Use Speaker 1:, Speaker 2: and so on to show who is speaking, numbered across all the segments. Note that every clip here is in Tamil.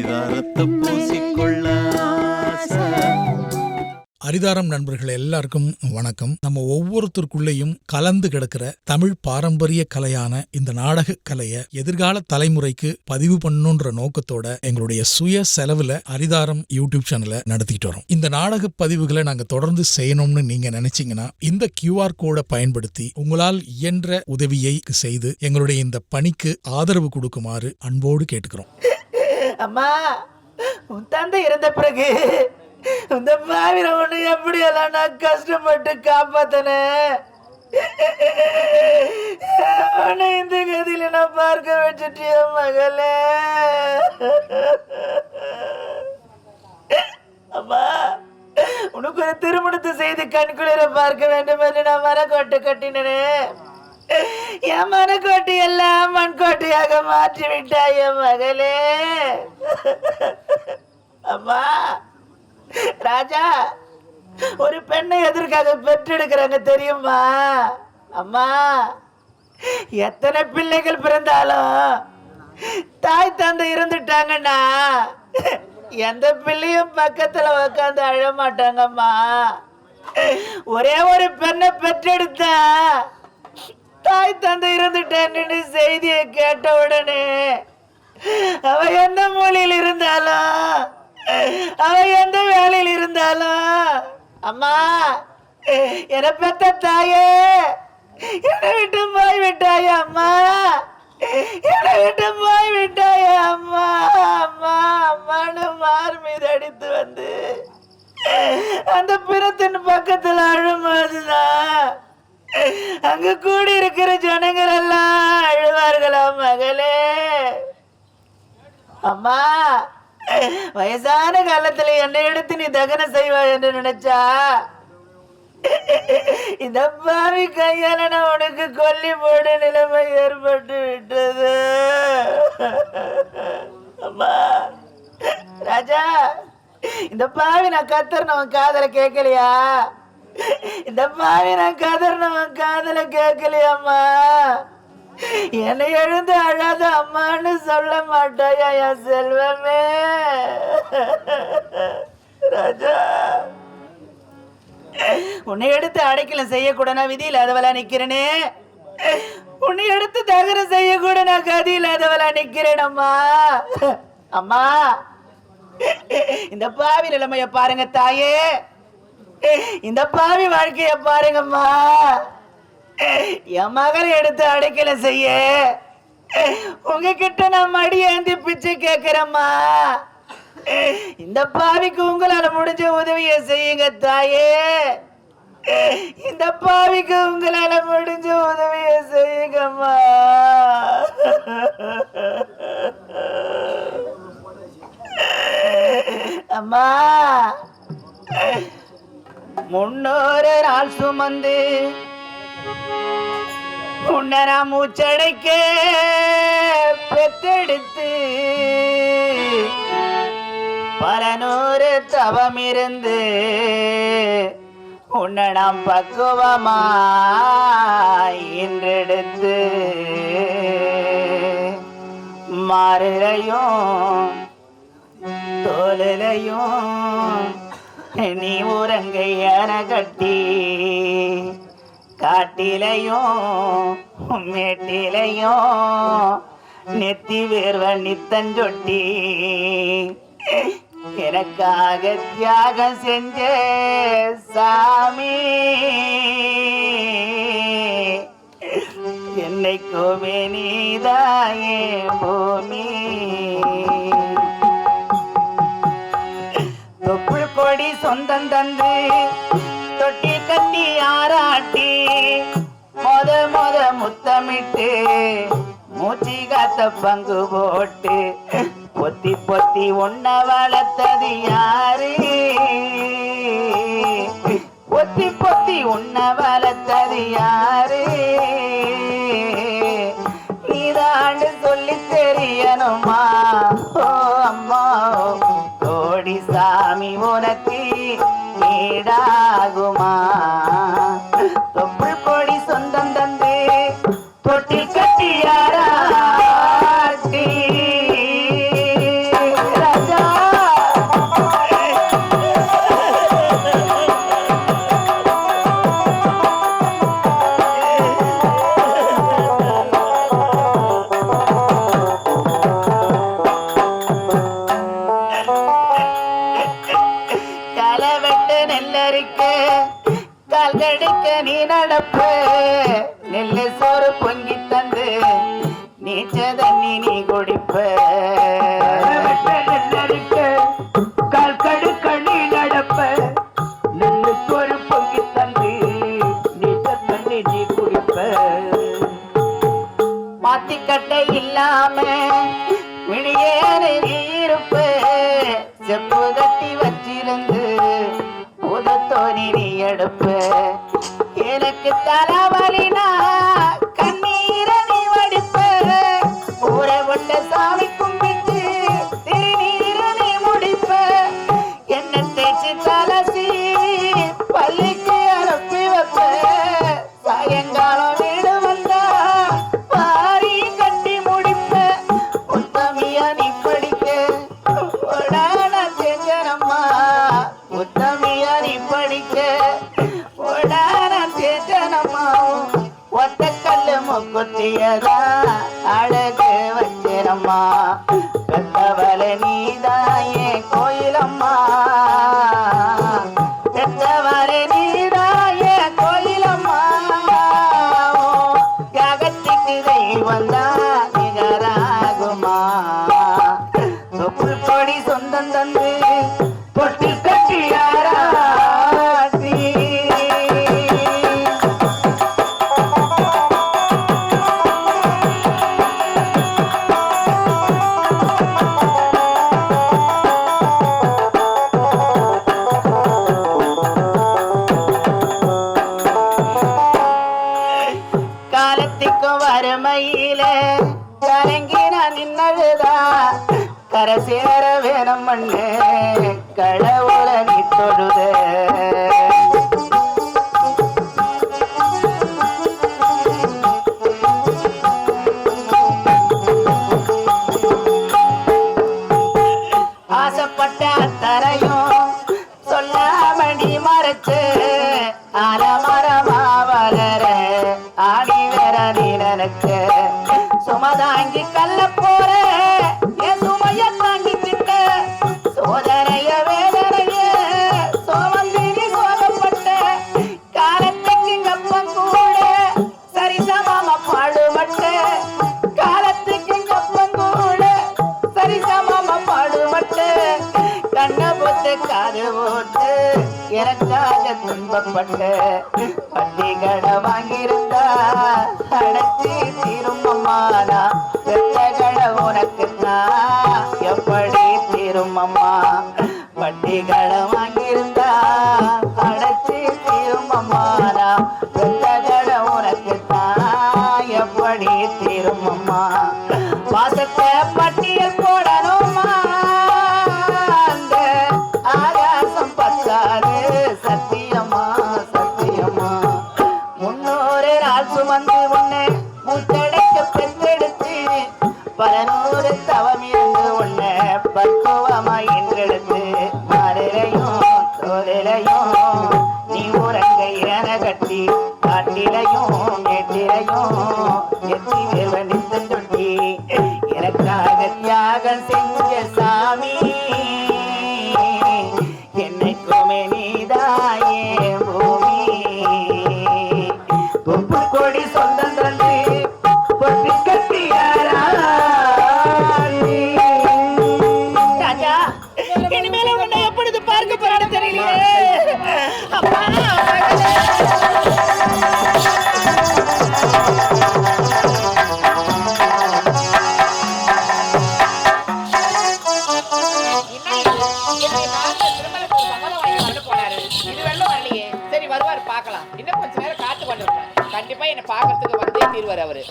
Speaker 1: அரிதாரத்தை பூசிக்கொள்ள
Speaker 2: அரிதாரம் நண்பர்கள் எல்லாருக்கும் வணக்கம். நம்ம ஒவ்வொருத்தருக்குள்ளேயும் கலந்து கிடக்கிற தமிழ் பாரம்பரிய கலையான இந்த நாடக கலையை எதிர்கால தலைமுறைக்கு பதிவு பண்ணுன்ற நோக்கத்தோட எங்களுடைய சுய செலவுல அரிதாரம் யூடியூப் சேனலை நடத்திட்டு வரோம். இந்த நாடக பதிவுகளை நாங்க தொடர்ந்து செய்யணும்னு நீங்க நினைச்சீங்கன்னா இந்த QR கோடை பயன்படுத்தி உங்களால் இயன்ற உதவியை செய்து எங்களுடைய இந்த பணிக்கு ஆதரவு கொடுக்குமாறு அன்போடு கேட்டுக்கிறோம்.
Speaker 3: அம்மா, உன் தந்தை இறந்த பிறகு இந்த பாவிர ஒண்ணு எப்படி எல்லாம் நான் கஷ்டப்பட்டு காப்பாத்தனேன். இந்த கதியில நான் பார்க்க வச்சுட்டிய மகளே. அம்மா, உனக்கு ஒரு திருமணத்தை செய்து கண்குளிர பார்க்க வேண்டும் என்று நான் மரக்கோட்டை கட்டினேன். என் மரக்கோட்டை எல்லாம் மண்கோட்டையாக மாற்றி விட்டாய் மகளே. அம்மா, ராஜா ஒரு பெண்ணை எதற்காக பெற்றெடுக்கிறாங்க தெரியுமா? அம்மா, எத்தனை பிள்ளைகள் பிறந்தாலும் தாய் தந்தை இருந்துட்டாங்கன்னா எந்த பிள்ளையும் பக்கத்துல உட்காந்து அழ மாட்டாங்கம்மா. ஒரே ஒரு பெண்ணை பெற்றெடுத்தா தாய் தந்தை இருந்துட்டேன்னு செய்தியை கேட்ட உடனே அவ எந்த மொழியில் இருந்தாலும் அவ எந்த வேலையில் இருந்தாலும், அம்மா என பெத்த தாயே என்னை விட்டு போய் விட்டாய அம்மா, என்னை விட்டு போய் விட்டாய அம்மா, அம்மா அம்மானு மார் மீது அடித்து வந்து அந்த பிணத்தின் பக்கத்தில் அழும்போதுதான் அங்க கூடி இருக்கிற ஜனங்கள் எல்லாம் அழுவார்களா மகளே. அம்மா, வயசான காலத்துல என்னை எடுத்து நீ தகனம் செய்வாய் என்று நினைச்சா இந்த பாவி கையால நான் உனக்கு கொல்லி போட நிலைமை ஏற்பட்டு விட்டது. அம்மா, ராஜா, இந்த பாவி நான் கத்தர்னவன் காதல கேட்கலையா? இந்த பாவி நான் கதர்னவன் காதல கேட்கலையாம்மா? என்னை எழுந்து அழாத அம்மான்னு சொல்ல மாட்டாயா என் செல்வமே? ராஜா, உன்னை எடுத்து அடைக்கல செய்யக்கூட நான் விதி இல்லாதவளா நிக்கிறேனே, உன்னை எடுத்து தகரம் செய்யக்கூட நான் கதி இல்லாதவளா நிக்கிறேன் அம்மா. அம்மா, இந்த பாவி நிலைமைய பாருங்க தாயே, இந்த பாவி வாழ்க்கைய பாருங்கம்மா. என் மகளை எடுத்து அடைக்கல செய்ய உங்ககிட்ட நான் மடியேந்தி பிச்சை கேட்கிறேம்மா. இந்த பாவிக்கு உங்களால முடிஞ்ச உதவியை செய்யுங்க தாயே. இந்த பாவிக்கு உங்களால முடிஞ்ச உதவியை செய்யுங்கம்மா. அம்மா, 300 நாள் சுமந்து உன்னரா மூச்சடைக்க பெத்தெடுத்து பல 100 தவம் இருந்து உன்னை நாம் பக்குவமாய் இன்றெடுத்து மாறுலையும் தோலையும் நீ உறங்கையான கட்டி காட்டிலையும் மேட்டிலையும் நெத்தி வேர்வ நித்தஞ்சொட்டி எனக்காக தியாகம் செஞ்ச சாமி, என்னைக்குமே நீதாயே பூமி. தொப்புள் கொடி சொந்தம் தந்து தொட்டி கட்டி ஆராட்டி மொத முத்தமிட்டு மூச்சு காத்த பங்கு போட்டு பொத்தி பொத்தி உன்ன வளர்த்தது யாரு? பொத்தி பொத்தி உன்ன வளர்த்தது யாரு? நீதாண்டு சொல்லி தெரியணுமா? ஓ அம்மா, கோடி சாமி உனக்கு ஈடாகுமா? தொப்புள் கொடி சொந்தம் தந்து தொட்டி கட்டியாராட்டி நீ நடப்பு நெல்லு சோறு பொங்கி தந்து நீச்ச தண்ணி நீ குடிப்ப கால் கடுக்க நீ நடப்ப நெல்லு சோறு பொங்கி தந்து நீச்ச தண்ணி நீ குடிப்ப மாத்திக்கட்டை இல்லாம விழியேறி இருப்ப செப்பு கட்டி வச்சிருந்து புதத்தோனி நீ எடுப்ப எனக்கு தலைவலினா கண்ணீர நீ வடிப்ப ஊரை விட்ட சாமி கும்பிட்டு திருநீர நீ முடிப்ப என்ன தேய்ச்சி தலசி பள்ளிக்கு அனுப்பி வைப்ப சாயங்காலம் வீடு வந்தா பாரி கட்டி முடிப்ப உத்தமியா நீ படிக்க உடான செஞ்சனம்மா உத்தமியா நீ படிக்க உடான செஞ்சனம்மா ஒத்த கல்லு முக்குத்தியதா அழகு வச்சிரம்மா பெத்தவள நீதாயே கோயிலம்மா பெத்தவள நீதாயே கோயிலம்மா தியாகத்துக்கு தெய்வந்தா நிகராகுமா தொப்புள் கொடி சொந்தம் தந்து பொட்டி கட்டியாராசி காலத்துக்கும் வறுமையில கலங்கி நான் நின்னழுதா கரை சேர வேணும் மண்ணு கடவுள நீ தொழுத ஆசைப்பட்ட அத்தனையும் சொல்லாமடி மறைச்சு ஆலமரமா வளர ஆடி வேற நீ நினைச்ச சுமதாங்கி கல்ல போற என் சுமைய தாங்கி திட்ட சோதனைய வேதனைய சோமந்திரி சோகப்பட்ட காலத்துக்கு கப்பம் கூட சரிசமாம பாடுபட்ட காலத்துக்கு கப்பம் கூட சரிசமாம பாடுபட்ட கண்ண போட்டு காது போட்டு எனக்காக துன்பப்பட்ட பள்ளிகளை வாங்கியிருந்தா அடைச்சி தீருமம்மானா பெத்தகளை உனக்குத்தான் எப்படி தீருமம்மா பள்ளிகளை வாங்கியிருந்தா அடைச்சி தீருமம்மானா பெத்தகளை உனக்குத்தான் எப்படி தீருமம்மா வாசத்தை பட்டியல் போடணுமா அந்த ஆகாசம் பத்தாது சத்தியமா சத்தியமா 300 நாள் சுமந்து உன்னை முத்தடைக்க பெற்றெடுத்து பல நூறு தவம் இருந்து உன்னை பக்குவமா என்றெடுத்து மறையிலையும் தோலிலையும் நீ உறங்க என கட்டி காட்டிலையும் மேட்டிலையும் எத்தி வேர்வனித்து தொட்டி எனக்காக தியாகம் செஞ்ச சாமி என்னைக்குமே நீதாயே பூமி தொப்பு கொடி சொந்தம் தந்து பொட்டி கட்டியாராணி ராஜா இனிமேல உன்னை எப்பொழுது பார்க்க போறான்னு தெரியலையே அப்பா கண்டிப்பா என்ன பாக்கிறதுக்கு வந்தே தீர்வார் அவரு.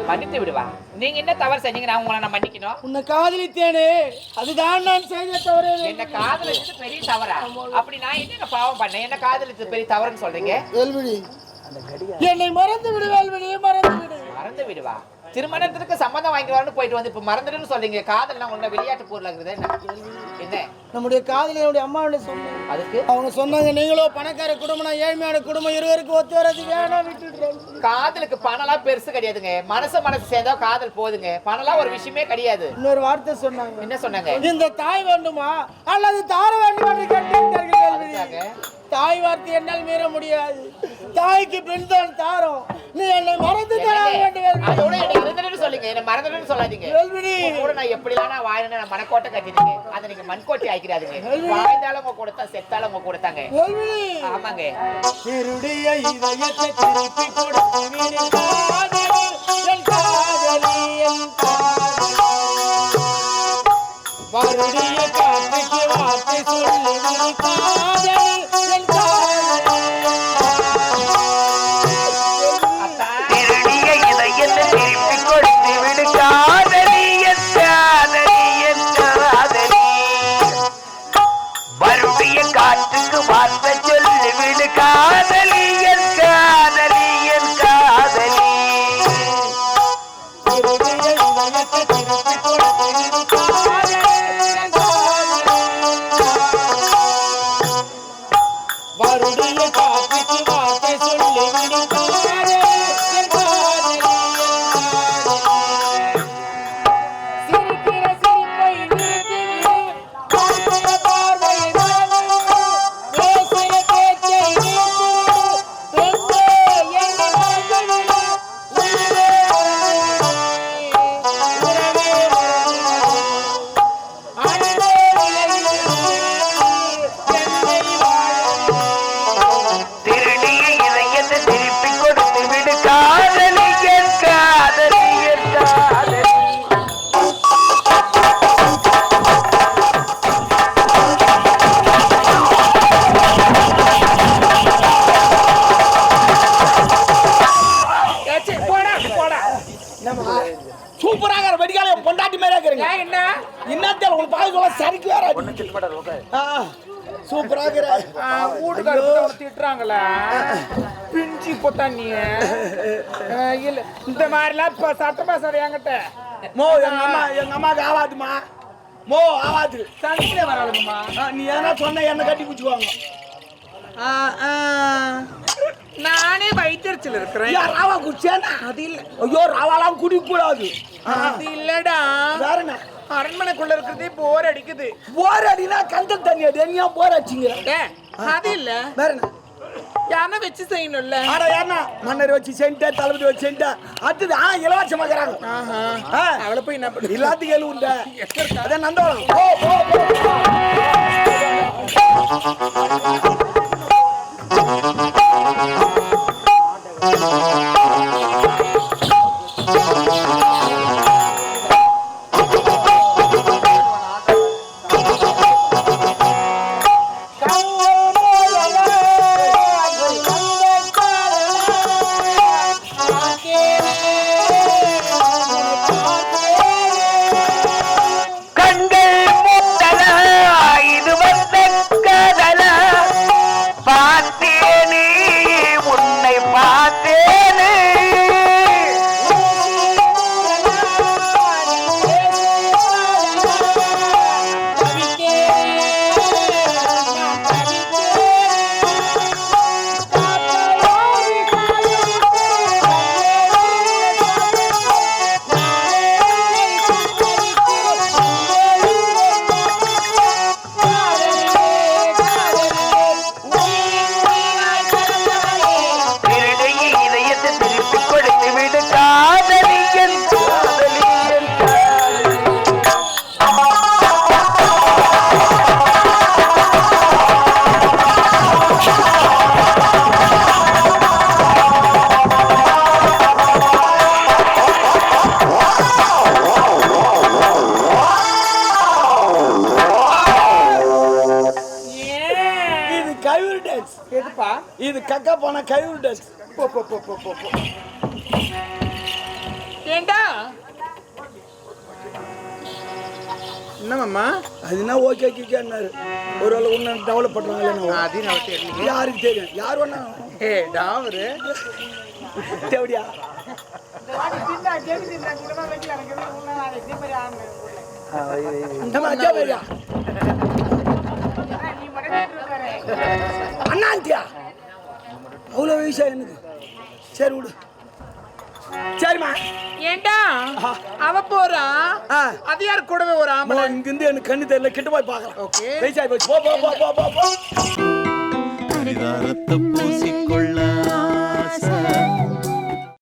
Speaker 3: மன்னித்து விடுவா. நீங்க என்ன தவறு செஞ்சீங்க? நான் உங்களை நான் மன்னிக்கணும்.
Speaker 4: உன்னை காதலித்தேனே, அதுதான் நான் செய்த தவறு.
Speaker 3: என்ன காதலிச்சது பெரிய தவறா? அப்படி நான் என்ன பாவம் பண்ணேன்? என்ன காதலிச்சது பெரிய தவறுன்னு சொல்றீங்க?
Speaker 4: வேல்விழி, என்னை மறந்து விடு வேல்விழி, மறந்து விடு.
Speaker 3: மறந்து விடுவா? திருமணத்திற்கு சம்பந்தம் வாங்கிட்டு வரணும் போயிட்டு வந்து இப்ப மறந்துடுன்னு சொல்றீங்க. காதல்னா ஒண்ணு விளையாட்டு பொருள் இருக்குது என்ன?
Speaker 4: நம்முடைய காதலி என்னுடைய அம்மாவோட சொன்னாங்க.
Speaker 3: அதுக்கு
Speaker 4: அவங்க சொன்னாங்க, நீங்களோ பணக்கார குடும்பம், நான் ஏழ்மையான குடும்பம், இருவருக்கு ஒத்து வரது வேணாம் விட்டுடுறாங்க.
Speaker 3: காதலுக்கு பணம்லாம் பெருசு கிடையாதுங்க. மனசு சேர்ந்தா காதல் போதுங்க. பணம்லாம் ஒரு விஷயமே கிடையாது.
Speaker 4: இன்னொரு வார்த்தை சொன்னாங்க.
Speaker 3: என்ன சொன்னாங்க?
Speaker 4: இந்த தாய் வேண்டுமா அல்லது தார வேண்டுமா என்று கேட்டார்கள். தாய் வார்த்தை என்னால் மீற முடியாது. தாய்க்கு பின் தான் தாரம். நீ என்னை மறந்து தர வேண்டும்.
Speaker 3: அதோட என்னை இருந்துட்டு சொல்லுங்க, என்னை மறந்துட்டு சொல்லாதீங்க. கூட நான் எப்படிலாம் நான் வாயினா நான் மனக்கோட்டை கட்டிட்டீங்க, அதை நீங்க மண்கோட்டை ஆக்கிறாதீங்க. வாழ்ந்தாலும் உங்க கொடுத்தா, செத்தாலும் உங்க கொடுத்தாங்க. ஆமாங்க.
Speaker 4: திருடிய இதயத்தை திருப்பி கொடுத்து விடு காதலி, என் காதலி, என் காதலி. வருடிய காற்றுக்கு வார்த்தை சொல்லி விடு காதலி, என் காதலி.
Speaker 5: திருடிய இதயத்தை திருப்பி கொடுத்து விடு காதலி, என் காதலி, என் காதலி. வருடிய காற்றுக்கு வார்த்தை சொல்லி விடு காதலி, என் காதலி, என் காதலி.
Speaker 4: திருடிய இதயத்தை திருப்பி கொடுத்து விடு காதலி, என் காதலி. வருடிய காற்றுக்கு வார்த்தை சொல்லி விடு காதலி, என் காதலி, என் காதலி. சிரிக்கிற சிரிப்பை நிறுத்திவிடு, பார்க்கிற பார்வையை மறந்துவிடு, பேசுகிற பேச்சை நிறுத்திவிடு, பெண்ணே என்னை மறந்துவிடு, உயிரே மறந்துவிடு, உறவே மறந்துவிடு, அன்பே விலகிவிடு, என்னை வாழவிடு.
Speaker 5: திருடிய இதயத்தை திருப்பி கொடுத்து விடு காதலி, என் காதலி, என் காதலி.
Speaker 4: சூப்பராக வெடிக்கால பொண்டாட்டி மேலே இருக்கிறீங்க. என்ன இன்னத்தில் உங்களுக்கு பாய் சொல்ல சரிக்கு வேற சூப்பராக
Speaker 6: வீட்டுக்காரர் திட்டுறாங்களா பிஞ்சி பொத்தானிய இல்ல இந்த மாதிரிலாம் இப்ப சட்ட பேசுற என்கிட்ட
Speaker 4: மோ எங்க அம்மாக்கு ஆவாதுமா. மோ ஆவாது
Speaker 6: சனிக்கிலே வராதுமா.
Speaker 4: நீ ஏன்னா சொன்ன என்ன கட்டி பிடிச்சுக்குவாங்க.
Speaker 6: நானே வயிற்றுச்சல் இருக்கிறேன்.
Speaker 4: ராவா குடிச்சேன்னா
Speaker 6: அது இல்ல.
Speaker 4: ஐயோ ராவாலாம் குடிக்க கூடாது.
Speaker 6: அது இல்லடா,
Speaker 4: வேற என்ன
Speaker 6: அரண்மனைக்குள்ள இருக்கிறதே போர் அடிக்குது.
Speaker 4: போர் அடினா கண்டல் தண்ணி அடி. என்ன போர் அடிச்சிங்க?
Speaker 6: அது இல்ல,
Speaker 4: வேற என்ன
Speaker 6: யானை வச்சு செய்யணும்ல.
Speaker 4: ஆனா யாருன்னா மன்னர் வச்சு சென்ட்ட, தளபதி வச்சு சென்ட்ட, அடுத்தது இலவசமாக்குறாங்க.
Speaker 6: அவளை போய் என்ன பண்ணு?
Speaker 4: எல்லாத்துக்கும் எழு உண்ட. அதான் நந்தவனம். போ போ போ.
Speaker 5: கண்கள் முட்டலா, இது வந்த கதலா, பார்த்தேனே உன்னை பார்த்தேனே. திருடிய இதயத்தை திருப்பி கொடுத்து விடு காதலி, என் காதலி, என் காதலி.
Speaker 4: இது கையூர் டான்ஸ்.
Speaker 6: எதுப்பா?
Speaker 4: இது கக்கா போன கையூர் டான்ஸ்.
Speaker 6: போ போ போ போ போ போ. ஏண்டா என்னம்மா?
Speaker 4: அது என்ன ஓகே கேட்காரு. ஒரு வேளை ஒன்று டெவலப் பண்ணுறாங்களே.
Speaker 6: அது நான் தெரியல.
Speaker 4: யாருக்கு தெரியும்? யார் ஒன்றா
Speaker 6: ஏ டாவரு
Speaker 4: தேவடியா அண்ணாண்டியா அவ்வளோ வயசா எனக்கு சரி விடு சரிம்மா
Speaker 6: ஏண்டா அவ போறா அது யார் கூடவே ஒரு ஆம்பளை
Speaker 4: இங்கிருந்து எனக்கு கண்ணு தெரியல கிட்ட போய் பார்க்கலாம்
Speaker 6: ஓகே
Speaker 4: வயசாகி போச்சு போ போ போ போ போ
Speaker 1: பரிதாரத்தை பூசிக்கொள்ள